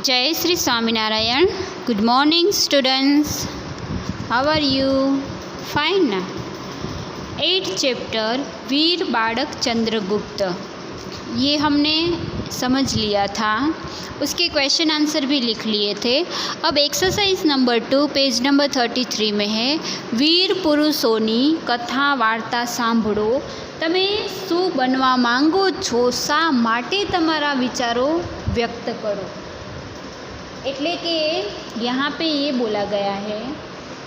जय Shri Swaminarayan. Good morning students. How are you? Fine ना. 8th chapter वीर बाड़क चंद्रगुप्त ये हमने समझ लिया था, उसके क्वेश्चन आंसर भी लिख लिए थे. अब एक्सरसाइज नंबर 2 पेज नंबर 33 में है, वीर पुरुषोनी कथा वार्ता सांभळो. તમે શું બનવા માંગો છો, શા માટે તમારા વિચારો व्यक्त करो. એટલે કે यहाँ पे ये बोला गया है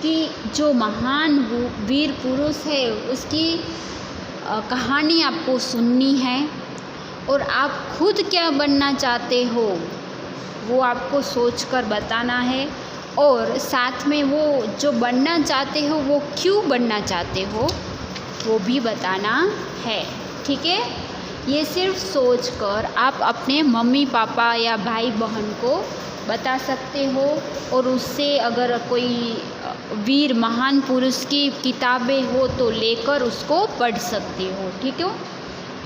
कि जो महान वीर पुरुष है उसकी कहानी आपको सुननी है और आप खुद क्या बनना चाहते हो वो आपको सोचकर बताना है, और साथ में वो जो बनना चाहते हो वो क्यों बनना चाहते हो वो भी बताना है. ठीक है, ये सिर्फ सोचकर आप अपने मम्मी पापा या भाई बहन को बता सकते हो, और उससे अगर कोई वीर महान पुरुष की किताबें हो तो लेकर उसको पढ़ सकते हो. ठीक है,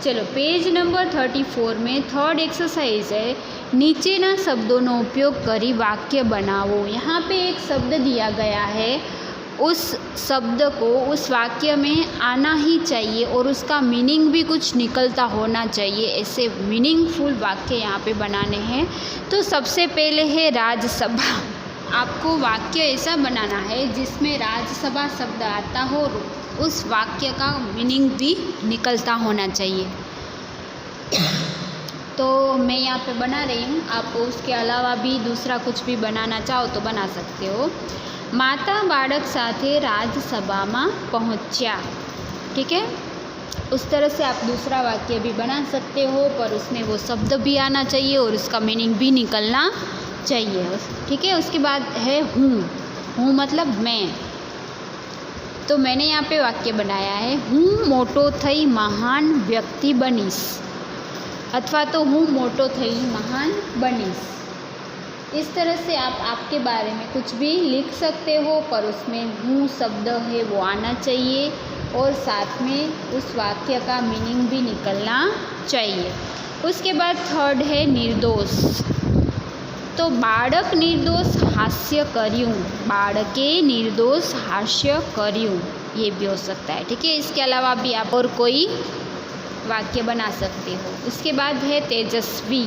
चलो पेज नंबर 34 में थर्ड एक्सरसाइज है, नीचेना शब्दों उपयोग करी वाक्य बनाओ. यहाँ पे एक शब्द दिया गया है, उस शब्द को उस वाक्य में आना ही चाहिए और उसका मीनिंग भी कुछ निकलता होना चाहिए. ऐसे मीनिंगफुल वाक्य यहाँ पे बनाने हैं. तो सबसे पहले है राज्यसभा. आपको वाक्य ऐसा बनाना है जिसमें राज्यसभा शब्द आता हो, उस वाक्य का मीनिंग भी निकलता होना चाहिए. तो मैं यहाँ पे बना रही हूँ, आप उसके अलावा भी दूसरा कुछ भी बनाना चाहो तो बना सकते हो. माता बाड़क साथे राज्यसभा में पहुँच्या. ठीक है, उस तरह से आप दूसरा वाक्य भी बना सकते हो, पर उसमें वो शब्द भी आना चाहिए और उसका मीनिंग भी निकलना चाहिए. ठीक है, उसके बाद है हूँ. हूँ मतलब मैं. तो मैंने यहाँ पे वाक्य बनाया है, हूँ मोटो थई महान व्यक्ति बनीश, अथवा तो हूँ मोटो थई महान बनीश. इस तरह से आप आपके बारे में कुछ भी लिख सकते हो, पर उसमें हूँ शब्द है वो आना चाहिए और साथ में उस वाक्य का मीनिंग भी निकलना चाहिए. उसके बाद थर्ड है निर्दोष. तो बाड़क निर्दोष हास्य कर्યું, बाड़के निर्दोष हास्य कर्યું, ये भी हो सकता है. ठीक है, इसके अलावा भी आप और कोई वाक्य बना सकते हो. उसके बाद है तेजस्वी.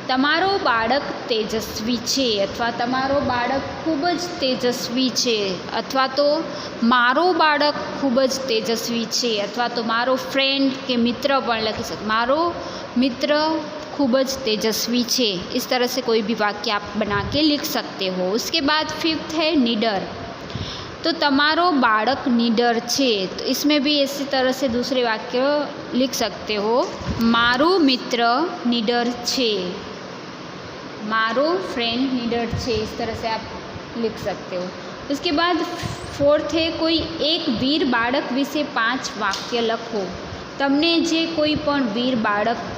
તમારો બાળક તેજસ્વી છે, અથવા તમારો બાળક ખૂબ જ તેજસ્વી છે, અથવા તો મારો બાળક ખૂબ જ તેજસ્વી છે, અથવા તો મારો ફ્રેન્ડ કે મિત્ર પણ લખી શકે, મારો મિત્ર खूब तेजस्वी है. इस तरह से कोई भी वाक्य आप बना के लिख सकते हो. उसके बाद फिफ्थ है निडर. तो तमारो बाड़क निडर छे, तो इसमें भी इसी तरह से दूसरे वाक्य लिख सकते हो. मारो मित्र निडर छे, मारो फ्रेंड निडर छे, इस तरह से आप लिख सकते हो. उसके बाद फोर्थ है, कोई एक वीर बाड़क विषे 5 वाक्य लखो. तमने जे कोई पण वीर बाड़क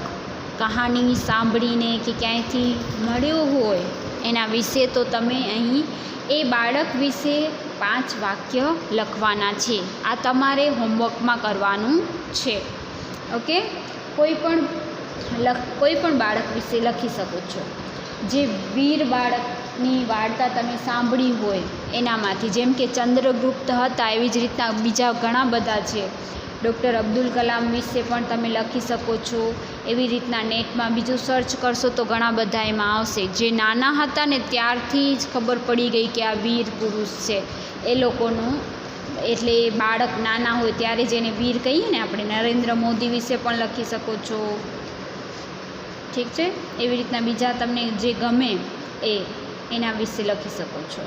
कहानी सांभळीने कि क्यांथी मळ्यो होय एना विषे तो तमे अहीं ए बाड़क विषे 5 वाक्य लखवाना छे. आ तमारे होमवर्क में करवानुं छे. ओके, कोई पण बाड़क विषे लखी शको छो. जे वीर बाड़कनी वार्ता तमे सांभળી होय एनामांथी, जेम के चंद्रगुप्त हता एवी ज रीतना बीजा घणा बधा छे. डॉक्टर अब्दुल कलाम विषे पण तमे लखी शको छो. एवी रीतना नेट में बीजू सर्च करशो तो घणा बधा एमां आवशे. जे नाना हता ने त्यारथी ज खबर पड़ी गई कि आ वीर पुरुष छे, ए लोकोनुं एटले बाळक नाना होय त्यारे जेने वीर कहीए ने आपणे. नरेंद्र मोदी विषे पण लखी शको छो. ठीक है, एवी रीतना बीजा तमने जे गमे एना विषे लखी शको छो.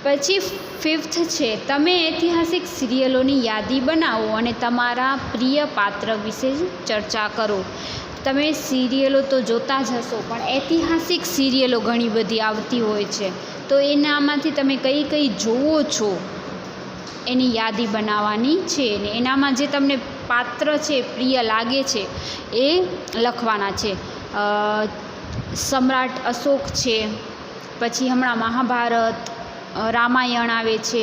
पछी फिफ्थ है, तमे ऐतिहासिक सीरियलोनी यादी बनावो अने तमारा प्रिय पात्र विषे चर्चा करो. तमे सीरियलो तो जोता ज हशो, पण ऐतिहासिक सीरियलो घणी बधी आवती होय छे, तो एनामांथी तमे कई कई जोवो छो एनी यादी बनावानी छे. ने एनामां जे तमने पात्र छे प्रिय लागे छे ए लखवाना छे. सम्राट अशोक छे, पछी हमणां महाभारत रामायण आवे छे,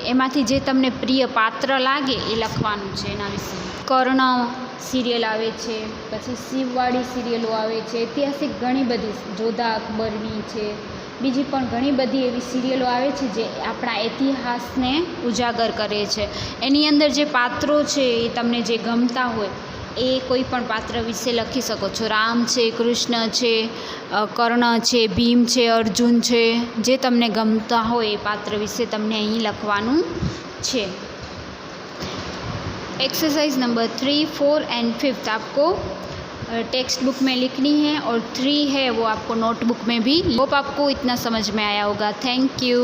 एमांथी जे तमने प्रिय पात्र लागे ए लखवानुं छे एना विषे. कर्ण સિરિયલ આવે છે, પછી શિવવાળી સિરિયલો આવે છે, ઐતિહાસિક ઘણી બધી જોધા અકબરની છે, બીજી પણ ઘણી બધી એવી સિરિયલો આવે છે જે આપણા ઇતિહાસને ઉજાગર કરે છે. એની અંદર જે પાત્રો છે એ તમને જે ગમતા હોય એ કોઈ પણ પાત્ર વિશે લખી શકો છો. રામ છે, કૃષ્ણ છે, કર્ણ છે, ભીમ છે, અર્જુન છે, જે તમને ગમતા હોય એ પાત્ર વિશે તમને અહીં લખવાનું છે. एक्सरसाइज नंबर 3, 4 एंड 5 आपको टेक्स्ट बुक में लिखनी है और 3 है वो आपको नोटबुक में भी. होप आपको इतना समझ में आया होगा. Thank you.